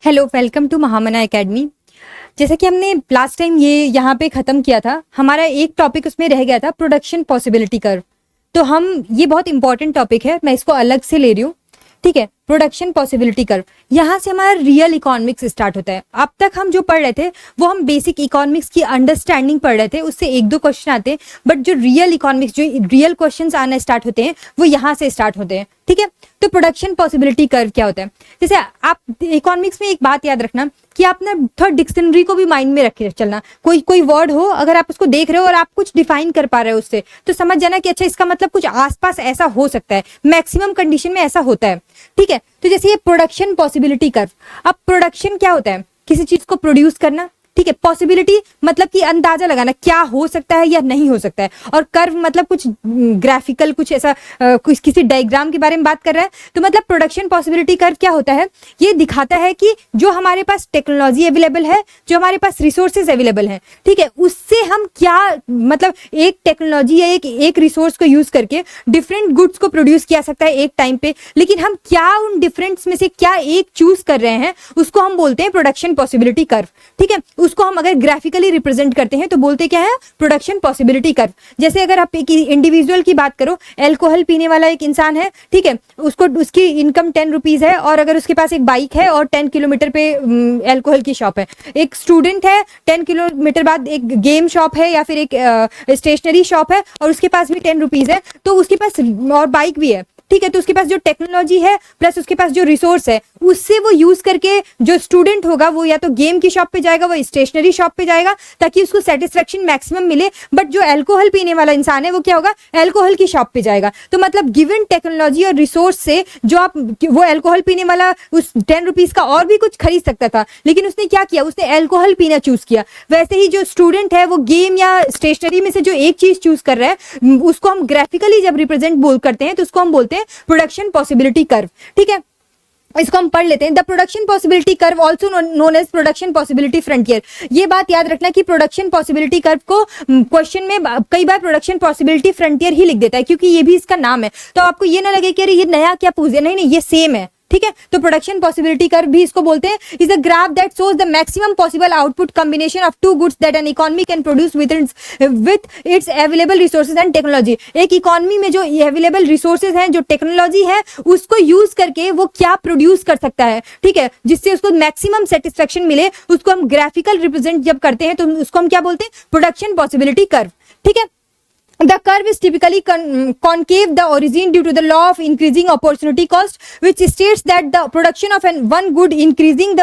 Hello, welcome to Mahamana academy. जैसा कि हमने लास्ट टाइम ये यहाँ पे ख़त्म किया था, हमारा एक टॉपिक उसमें रह गया था, प्रोडक्शन पॉसिबिलिटी कर्व। तो हम ये बहुत इंपॉर्टेंट टॉपिक है, मैं इसको अलग से ले रही हूँ, ठीक है। प्रोडक्शन पॉसिबिलिटी कर्व, यहाँ से हमारा रियल इकोनॉमिक्स स्टार्ट होता है। अब तक हम जो पढ़ रहे थे वो हम बेसिक इकोनॉमिक्स की अंडरस्टैंडिंग पढ़ रहे थे, उससे एक दो क्वेश्चन आते हैं, बट जो रियल इकोनॉमिक्स, जो रियल क्वेश्चंस आना स्टार्ट होते हैं वो यहाँ से स्टार्ट होते हैं, ठीक है। तो प्रोडक्शन पॉसिबिलिटी कर्व क्या होता है? जैसे आप इकोनॉमिक्स में एक बात याद रखना कि आप ना थोड़ा डिक्शनरी को भी माइंड में रखे चलना। कोई वर्ड हो, अगर आप उसको देख रहे हो और आप कुछ डिफाइन कर पा रहे हो उससे, तो समझ जाना कि अच्छा इसका मतलब कुछ आसपास ऐसा हो सकता है, मैक्सिमम कंडीशन में ऐसा होता है, ठीक है। तो जैसे ये प्रोडक्शन पॉसिबिलिटी कर्व, अब प्रोडक्शन क्या होता है? किसी चीज को प्रोड्यूस करना, ठीक है। पॉसिबिलिटी मतलब कि अंदाजा लगाना क्या हो सकता है या नहीं हो सकता है, और कर्व मतलब कुछ ग्राफिकल, कुछ ऐसा कुछ किसी डायग्राम के बारे में बात कर रहा है। तो मतलब प्रोडक्शन पॉसिबिलिटी कर्व क्या होता है? ये दिखाता है कि जो हमारे पास टेक्नोलॉजी अवेलेबल है, जो हमारे पास रिसोर्सेज अवेलेबल हैं, ठीक है, उससे हम क्या मतलब एक टेक्नोलॉजी या एक रिसोर्स को यूज करके डिफरेंट गुड्स को प्रोड्यूस किया सकता है एक टाइम पे, लेकिन हम क्या उन डिफरेंट्स में से क्या एक चूज कर रहे हैं, उसको हम बोलते हैं प्रोडक्शन पॉसिबिलिटी कर्व, ठीक है। उसको हम अगर ग्राफिकली रिप्रेजेंट करते हैं तो बोलते क्या है? Production possibility curve. जैसे अगर आप एक इंडिविजुअल की बात करो, अल्कोहल पीने वाला एक इंसान है, ठीक है, उसको उसकी इनकम 10 रुपीज है, और अगर उसके पास एक बाइक है और 10 किलोमीटर पे अल्कोहल की शॉप है। एक स्टूडेंट है, 10 किलोमीटर बाद एक गेम शॉप है या फिर एक स्टेशनरी शॉप है, और उसके पास भी 10 रुपीज है, तो उसके पास और बाइक भी है, ठीक है। तो उसके पास जो टेक्नोलॉजी है प्लस उसके पास जो रिसोर्स है, उससे वो यूज करके जो स्टूडेंट होगा वो या तो गेम की शॉप पे जाएगा, वो स्टेशनरी शॉप पे जाएगा, ताकि उसको सेटिस्फेक्शन मैक्सिमम मिले। बट जो अल्कोहल पीने वाला इंसान है वो क्या होगा? अल्कोहल की शॉप पे जाएगा। तो मतलब गिवन टेक्नोलॉजी और रिसोर्स से जो वो अल्कोहल पीने वाला उस 10 रुपीज का और भी कुछ खरीद सकता था, लेकिन उसने क्या किया? उसने अल्कोहल पीना चूज किया। वैसे ही जो स्टूडेंट है वो गेम या स्टेशनरी में से जो एक चीज चूज कर रहा है, उसको हम ग्राफिकली जब रिप्रेजेंट करते हैं तो उसको हम बोलते हैं प्रोडक्शन पॉसिबिलिटी कर्व, ठीक है। इसको हम पढ़ लेते हैं। The production possibility curve also known as production possibility frontier. ये बात याद रखना कि प्रोडक्शन पॉसिबिलिटी कर्व को क्वेश्चन में कई बार प्रोडक्शन पॉसिबिलिटी फ्रंटियर ही लिख देता है, क्योंकि ये भी इसका नाम है। तो आपको ये ना लगे कि अरे ये नया क्या पूछ दिया, नहीं नहीं, ये सेम है, ठीक है। तो प्रोडक्शन पॉसिबिलिटी कर्व भी इसको बोलते हैं। Is a graph that shows the maximum possible output combination of two goods that an economy can produce with its available resources and technology. एक इकोनॉमी में जो अवेलेबल रिसोर्सेज हैं, जो टेक्नोलॉजी है, उसको यूज करके वो क्या प्रोड्यूस कर सकता है, ठीक है, जिससे उसको मैक्सिमम सेटिस्फेक्शन मिले, उसको हम ग्राफिकल रिप्रेजेंट जब करते हैं तो उसको हम क्या बोलते हैं? प्रोडक्शन पॉसिबिलिटी कर्व, ठीक है। The curve is typically concave the origin due to the law of increasing opportunity cost, which states that the production of one good increases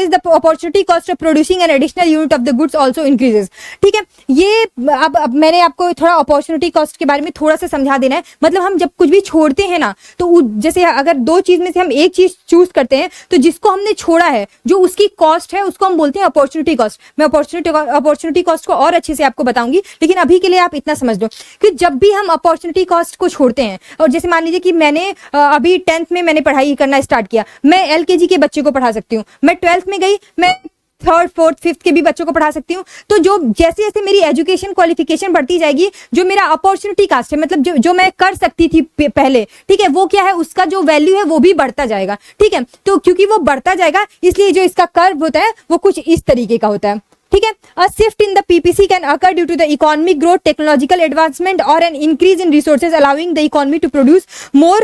the opportunity cost of producing an additional unit of the goods also increases, ठीक है। ये अब मैंने आपको थोड़ा opportunity cost के बारे में थोड़ा सा समझा देना है। मतलब हम जब कुछ भी छोड़ते हैं ना, तो जैसे अगर दो चीज में से हम एक चीज चूज करते हैं, तो जिसको हमने छोड़ा है, जो उसकी कॉस्ट है, उसको हम बोलते हैं अपॉर्चुनिटी कॉस्ट। मैं अपॉर्चुनिटी कॉस्ट को और अच्छे से आपको बताऊंगी, लेकिन अभी के लिए आप इतना समझ लो कि जब भी हम अपॉर्चुनिटी कॉस्ट को छोड़ते हैं, और जैसे मान लीजिए कि मैंने अभी 10th में मैंने पढ़ाई करना स्टार्ट किया, मैं LKG के बच्चे को पढ़ा सकती हूँ, मैं 12th में गई, मैं 3rd, 4th, 5th के भी बच्चों को पढ़ा सकती हूँ। तो जो जैसे जैसे मेरी एजुकेशन क्वालिफिकेशन बढ़ती जाएगी, जो मेरा अपॉर्चुनिटी कास्ट है, मतलब जो मैं कर सकती थी पहले, ठीक है, वो क्या है, उसका जो वैल्यू है वो भी बढ़ता जाएगा, ठीक है। तो क्योंकि वो बढ़ता जाएगा, इसलिए जो इसका कर्व होता है वो कुछ इस तरीके का होता है, ठीक है। A shift in the PPC can occur due to the economic growth, technological advancement, or an increase in resources, allowing the economy to produce more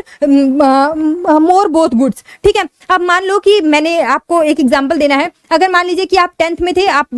both goods, ठीक है। अब मान लो कि मैंने आपको एक एग्जांपल देना है। अगर मान लीजिए कि आप 10th में थे, आप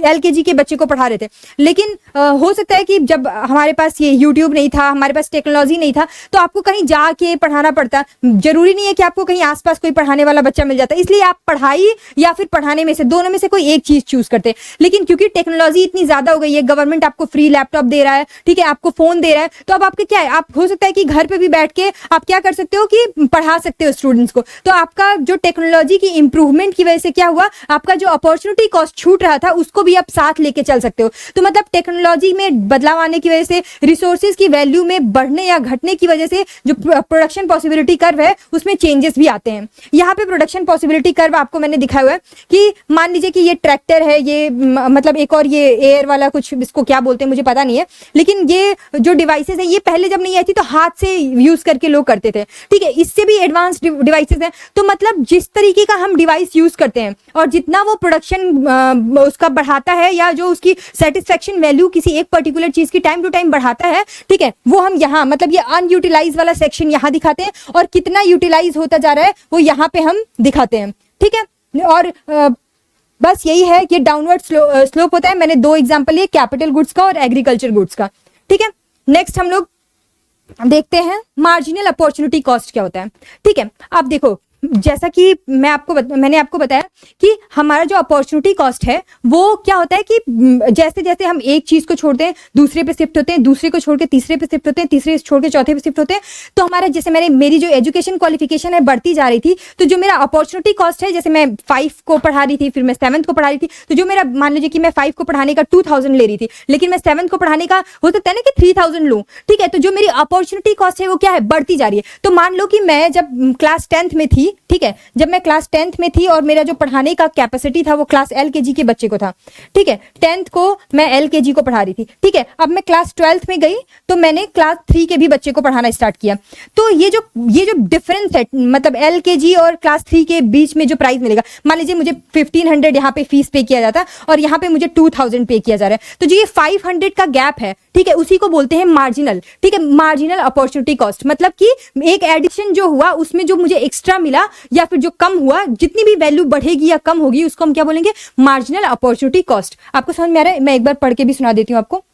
LKG के बच्चे को पढ़ा रहे थे, लेकिन हो सकता है कि जब हमारे पास ये YouTube नहीं था, हमारे पास टेक्नोलॉजी नहीं था, तो आपको कहीं जाके पढ़ाना पड़ता। जरूरी नहीं है कि आपको कहीं आसपास कोई पढ़ाने वाला बच्चा मिल जाता, इसलिए आप पढ़ाई या फिर पढ़ाने में से दोनों में से कोई एक चीज चूज करते। लेकिन क्योंकि टेक्नोलॉजी इतनी ज्यादा हो गई है, गवर्नमेंट आपको फ्री लैपटॉप दे रहा है, ठीक है, आपको फोन दे रहा है, तो अब आपके क्या है, आप हो सकता है कि घर पे भी बैठ के आप क्या कर सकते हो कि पढ़ा सकते हो स्टूडेंट्स को। तो आपका जो टेक्नोलॉजी की इंप्रूवमेंट की वजह से क्या हुआ, आपका जो अपॉर्चुनिटी कॉस्ट छूट रहा था उसको भी आप साथ लेके चल सकते हो। तो मतलब टेक्नोलॉजी में बदलाव आने की वजह से, रिसोर्सेज की वैल्यू में बढ़ने या घटने की वजह से जो प्रोडक्शन पॉसिबिलिटी कर्व है उसमें चेंजेस भी आते हैं। यहाँ पे प्रोडक्शन पॉसिबिलिटी कर्व आपको मैंने दिखाया हुआ है कि मान लीजिए कि ये ट्रैक्टर है, ये मतलब एक और ये एयर वाला कुछ, इसको क्या बोलते हैं मुझे पता नहीं है, लेकिन ये जो डिवाइसेस है ये पहले जब नहीं आई थी तो हाथ से यूज करके लोग करते थे, ठीक है। इससे भी एडवांस डिवाइसेस हैं। तो मतलब जिस तरीके का हम डिवाइस यूज करते हैं और जितना वो प्रोडक्शन उसका बढ़ाता है या जो उसकी सेटिस्फेक्शन वैल्यू किसी एक पर्टिकुलर चीज की टाइम टू टाइम बढ़ाता है, ठीक है, वो हम यहाँ मतलब ये अनयूटिलाइज वाला सेक्शन यहाँ दिखाते हैं और कितना यूटिलाइज होता जा रहा है वो यहाँ पे हम दिखाते हैं, ठीक है। और बस यही है, ये डाउनवर्ड स्लोप होता है। मैंने दो एग्जांपल लिए, कैपिटल गुड्स का और एग्रीकल्चर गुड्स का, ठीक है। नेक्स्ट हम लोग देखते हैं मार्जिनल अपॉर्चुनिटी कॉस्ट क्या होता है, ठीक है। अब देखो, जैसा कि मैंने आपको बताया कि हमारा जो अपॉर्चुनिटी कॉस्ट है वो क्या होता है कि जैसे जैसे हम एक चीज को छोड़ते हैं दूसरे पे शिफ्ट होते हैं, दूसरे को छोड़ के तीसरे पे शिफ्ट होते हैं, तीसरे से छोड़ के चौथे पे शिफ्ट होते हैं, तो हमारा जैसे मेरी जो एजुकेशन क्वालिफिकेशन है बढ़ती जा रही थी, तो जो मेरा अपॉर्चुनिटी कॉस्ट है, जैसे मैं 5 को पढ़ा रही थी, फिर मैं 7th को पढ़ा रही थी, तो जो मेरा मान लीजिए कि मैं 5 को पढ़ाने का 2000 ले रही थी, लेकिन मैं 7th को पढ़ाने का हो सकता है ना कि 3000 लूं, ठीक है। तो जो मेरी अपॉर्चुनिटी कॉस्ट है वो क्या है, बढ़ती जा रही है। तो मान लो कि मैं जब क्लास 10th में थी, ठीक है, जब मैं क्लास 10th में थी और मेरा जो पढ़ाने का कैपेसिटी था वो क्लास LKG के बच्चे को था, ठीक है, 10th को मैं LKG को पढ़ा रही थी, ठीक है। अब मैं क्लास 12th में गई तो मैंने क्लास 3 के भी बच्चे को पढ़ाना स्टार्ट किया। तो ये जो डिफरेंस है, मतलब LKG और क्लास 3 के बीच में जो प्राइस मिलेगा, मान लीजिए मुझे 1500 यहाँ पे फीस पे किया जाता और यहाँ पे मुझे 2000 पे किया जा रहा है, तो जो ये 500 का गैप है, ठीक है, उसी को बोलते हैं मार्जिनल, ठीक है, मार्जिनल अपॉर्चुनिटी कॉस्ट। मतलब कि एक एडिशन जो हुआ उसमें जो मुझे एक्स्ट्रा मिला या फिर जो कम हुआ, जितनी भी वैल्यू बढ़ेगी या कम होगी उसको हम क्या बोलेंगे, मार्जिनल अपॉर्चुनिटी कॉस्ट। आपको समझ में आ रहा है? मैं एक बार पढ़ के भी सुना देती हूँ आपको,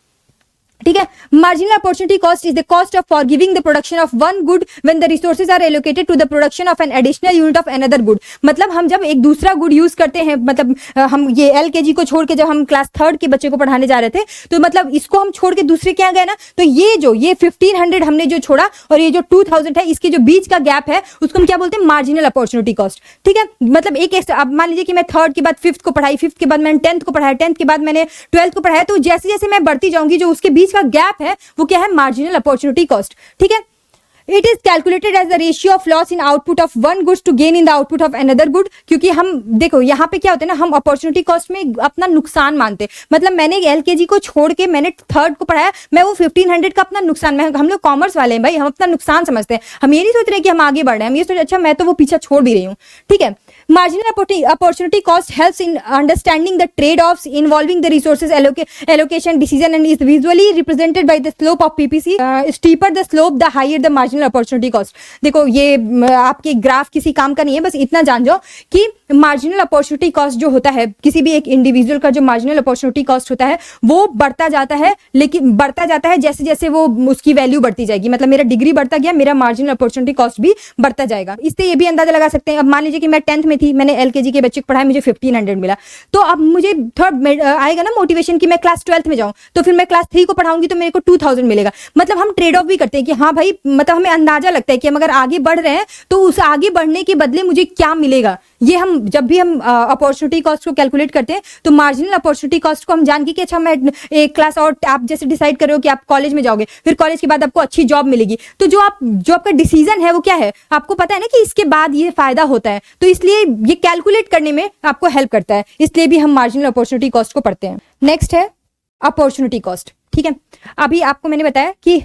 ठीक है। Marginal opportunity cost is the cost of for giving the production of one good when the resources are allocated to the production of an additional unit of another good. मतलब हम जब एक दूसरा गुड यूज करते हैं, मतलब हम ये LKG को छोड़ के जब हम क्लास 3rd के बच्चे को पढ़ाने जा रहे थे, तो मतलब इसको हम छोड़ के दूसरे क्या गए ना, तो ये 1500 हमने जो छोड़ा और ये जो 2000 है, इसके जो बीच का गैप है उसको हम क्या बोलते हैं, मार्जिनल अपॉर्चुनिटी कॉस्ट, ठीक है। मतलब एक अब मान लीजिए कि मैं 3rd के बाद 5th को पढ़ाई, 5th के बाद मैंने 10th को पढ़ाया, 10th के बाद मैंने 12th को पढ़ाया, तो जैसे जैसे मैं बढ़ती जाऊंगी जो उसके बीच का गैप है वो क्या है, मार्जिनल अपॉर्चुनिटी कॉस्ट, ठीक है। It is calculated as the ratio of loss in output of one goods to gain in the output of another good. क्योंकि हम देखो यहाँ पे क्या होता है ना, हम अपॉर्चुनिटी कॉस्ट में अपना नुकसान मानते हैं। मतलब मैंने LKG को छोड़ के मैंने 3rd को पढ़ाया, मैं वो 1500 का अपना नुकसान, हम लोग कॉमर्स वाले हैं भाई, हम अपना नुकसान समझते हैं। हम ये नहीं सोच रहे कि हम आगे बढ़ रहे हैं, हम ये सोच अच्छा मैं तो वो पीछे छोड़ भी रही हूँ, ठीक है। Marginal opportunity cost helps in understanding the trade-offs involving the resources allocation decision and is visually represented by the slope of PPC. Steeper the slope, the higher the marginal opportunity cost. देखो ये आपके graph किसी काम का नहीं है, बस इतना जान जाओ कि मार्जिनल अपॉर्चुनिटी कॉस्ट जो होता है, किसी भी एक इंडिविजुअल का जो मार्जिनल अपॉर्चुनिटी कॉस्ट होता है वो बढ़ता जाता है, लेकिन बढ़ता जाता है जैसे जैसे वो उसकी वैल्यू बढ़ती जाएगी। मतलब मेरा डिग्री बढ़ता गया, मेरा मार्जिनल अपॉर्चुनिटी कॉस्ट भी बढ़ता जाएगा। इससे ये भी अंदाजा लगा सकते हैं, अब मान लीजिए कि मैं 10th में थी, मैंने LKG के बच्चे को पढ़ाया, मुझे 1500 मिला, तो अब मुझे थर्ड आएगा ना मोटिवेशन कि मैं क्लास 12th में जाऊं, तो फिर मैं क्लास 3 को पढ़ाऊंगी तो मेरे को 2000 मिलेगा। मतलब हम ट्रेड ऑफ भी करते हैं कि हाँ भाई, मतलब हमें अंदाजा लगता है कि हम अगर आगे बढ़ रहे हैं तो उस आगे बढ़ने के बदले मुझे क्या मिलेगा। ये हम जब भी हम अपॉर्चुनिटी कॉस्ट को कैलकुलेट करते हैं तो मार्जिनल अपॉर्चुनिटी कॉस्ट को हम जान के कि अच्छा मैं एक क्लास और आप जैसे डिसाइड कर रहे हो कि आप कॉलेज में जाओगे, फिर कॉलेज के बाद आपको अच्छी जॉब मिलेगी, तो जो आपका डिसीजन है वो क्या है, आपको पता है ना कि इसके बाद ये फायदा होता है, तो इसलिए ये कैलकुलेट करने में आपको हेल्प करता है, इसलिए भी हम मार्जिनल अपॉर्चुनिटी कॉस्ट को पढ़ते हैं। नेक्स्ट है अपॉर्चुनिटी कॉस्ट, ठीक है। अभी आपको मैंने बताया कि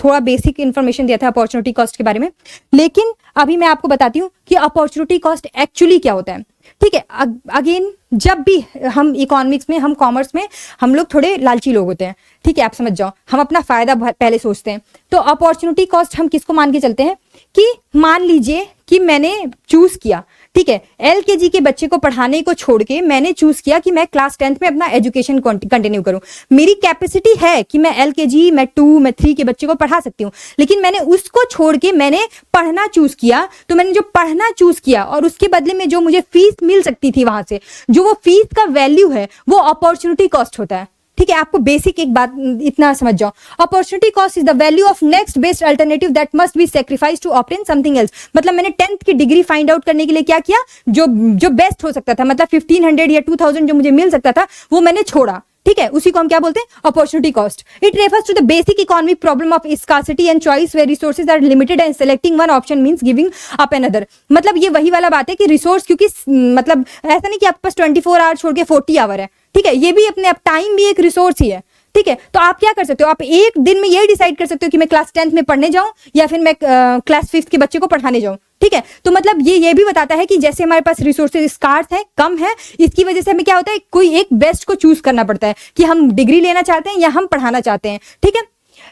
थोड़ा बेसिक इंफॉर्मेशन दिया था अपॉर्चुनिटी कॉस्ट के बारे में, लेकिन अभी मैं आपको बताती हूँ कि अपॉर्चुनिटी कॉस्ट एक्चुअली क्या होता है, ठीक है। अगेन जब भी हम इकोनॉमिक्स में, हम कॉमर्स में, हम लोग थोड़े लालची लोग होते हैं, ठीक है, आप समझ जाओ, हम अपना फायदा पहले सोचते हैं। तो अपॉर्चुनिटी कॉस्ट हम किसको मान के चलते हैं कि मान लीजिए कि मैंने चूज किया, ठीक है, LKG के बच्चे को पढ़ाने को छोड़ के मैंने चूज किया कि मैं क्लास 10th में अपना एजुकेशन कंटिन्यू करूं। मेरी कैपेसिटी है कि मैं LKG, मैं 2, मैं 3 के बच्चे को पढ़ा सकती हूँ, लेकिन मैंने उसको छोड़ के मैंने पढ़ना चूज किया। तो मैंने जो पढ़ना चूज किया और उसके बदले में जो मुझे फीस मिल सकती थी वहां से, जो वो फीस का वैल्यू है वो अपॉर्चुनिटी कॉस्ट होता है, ठीक है। आपको बेसिक एक बात इतना समझ जाओ, opportunity cost is the value of next best alternative that must be sacrifice to obtain something else. मतलब मैंने 10th की डिग्री फाइंड आउट करने के लिए क्या किया, जो बेस्ट हो सकता था, मतलब 1500 या 2000 जो मुझे मिल सकता था वो मैंने छोड़ा, ठीक है, उसी को हम क्या बोलते हैं, opportunity cost. It refers to the basic economic problem of scarcity and choice where resources are limited and selecting one option means giving up another. मतलब ये वही वाला बात है कि रिसोर्स, क्योंकि मतलब ऐसा नहीं कि आपके पास 24 आवर छोड़ के 40 आवर है, ठीक है, ये भी अपने आप टाइम भी एक रिसोर्स ही है, ठीक है। तो आप क्या कर सकते हो, आप एक दिन में ये डिसाइड कर सकते हो कि मैं क्लास 10th में पढ़ने जाऊं या फिर मैं क्लास 5th के बच्चे को पढ़ाने जाऊं। ठीक है, तो मतलब ये भी बताता है कि जैसे हमारे पास रिसोर्सेज स्कार्स है, कम है, इसकी वजह से हमें क्या होता है, कोई एक बेस्ट को चूज करना पड़ता है कि हम डिग्री लेना चाहते हैं या हम पढ़ाना चाहते हैं। ठीक है,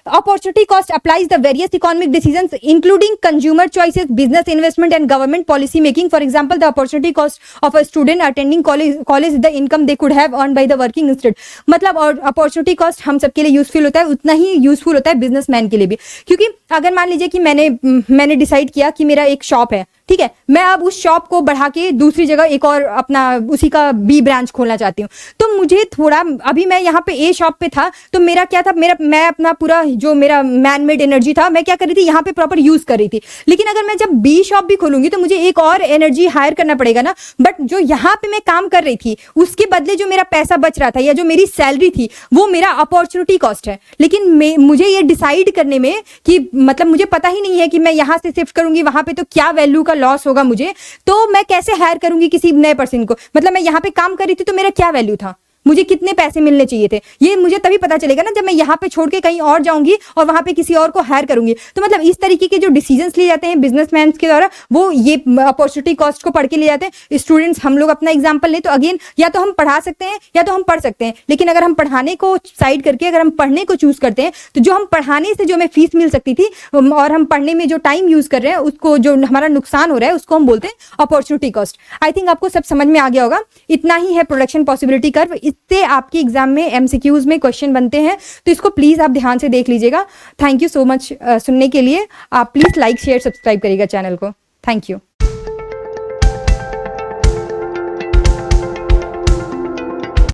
opportunity cost applies the various economic decisions including consumer choices, business investment and government policy making. For example, the opportunity cost of a student attending college is the income they could have earned by the working instead. मतलब और opportunity cost हम सबके लिए useful होता है, उतना ही useful होता है बिजनेसमैन के लिए भी। क्योंकि अगर मान लीजिए कि मैंने डिसाइड किया कि मेरा एक शॉप है, ठीक है, मैं अब उस शॉप को बढ़ा के दूसरी जगह एक और अपना उसी का बी ब्रांच खोलना चाहती हूँ, तो मुझे थोड़ा, अभी मैं यहाँ पे ए शॉप पे था तो मेरा क्या था, मैं अपना पूरा जो मेरा मैन मेड एनर्जी था मैं क्या कर रही थी, यहाँ पे प्रॉपर यूज कर रही थी। लेकिन अगर मैं जब बी शॉप भी खोलूंगी तो मुझे एक और एनर्जी हायर करना पड़ेगा ना। बट जो यहाँ पे मैं काम कर रही थी उसके बदले जो मेरा पैसा बच रहा था या जो मेरी सैलरी थी वो मेरा अपॉर्चुनिटी कॉस्ट है। लेकिन मुझे ये डिसाइड करने में कि मतलब मुझे पता ही नहीं है कि मैं यहाँ से शिफ्ट करूंगी वहां पे तो क्या वैल्यू का लॉस होगा मुझे, तो मैं कैसे हायर करूंगी किसी नए पर्सन को। मतलब मैं यहाँ पे काम कर रही थी तो मेरा क्या वैल्यू था, मुझे कितने पैसे मिलने चाहिए थे, ये मुझे तभी पता चलेगा ना जब मैं यहाँ पे छोड़ के कहीं और जाऊंगी और वहां पे किसी और को हायर करूंगी। तो मतलब इस तरीके के जो डिसीजंस लिए जाते हैं बिजनेसमैन के द्वारा, वो ये अपॉर्चुनिटी कॉस्ट को पढ़ के लिए जाते हैं। स्टूडेंट्स, हम लोग अपना एग्जाम्पल लें तो अगेन या तो हम पढ़ा सकते हैं या तो हम पढ़ सकते हैं। लेकिन अगर हम पढ़ाने को साइड करके अगर हम पढ़ने को चूज करते हैं तो जो हम पढ़ाने से जो हमें फीस मिल सकती थी और हम पढ़ने में जो टाइम यूज कर रहे हैं उसको जो हमारा नुकसान हो रहा है उसको हम बोलते हैं अपॉर्चुनिटी कॉस्ट। आई थिंक आपको सब समझ में आ गया होगा। इतना ही है प्रोडक्शन पॉसिबिलिटी कर्व। इससे आपकी एग्जाम में एमसीक्यूज में क्वेश्चन बनते हैं, तो इसको प्लीज आप ध्यान से देख लीजिएगा। थैंक यू सो मच सुनने के लिए। आप प्लीज लाइक शेयर सब्सक्राइब करिएगा चैनल को। Thank you.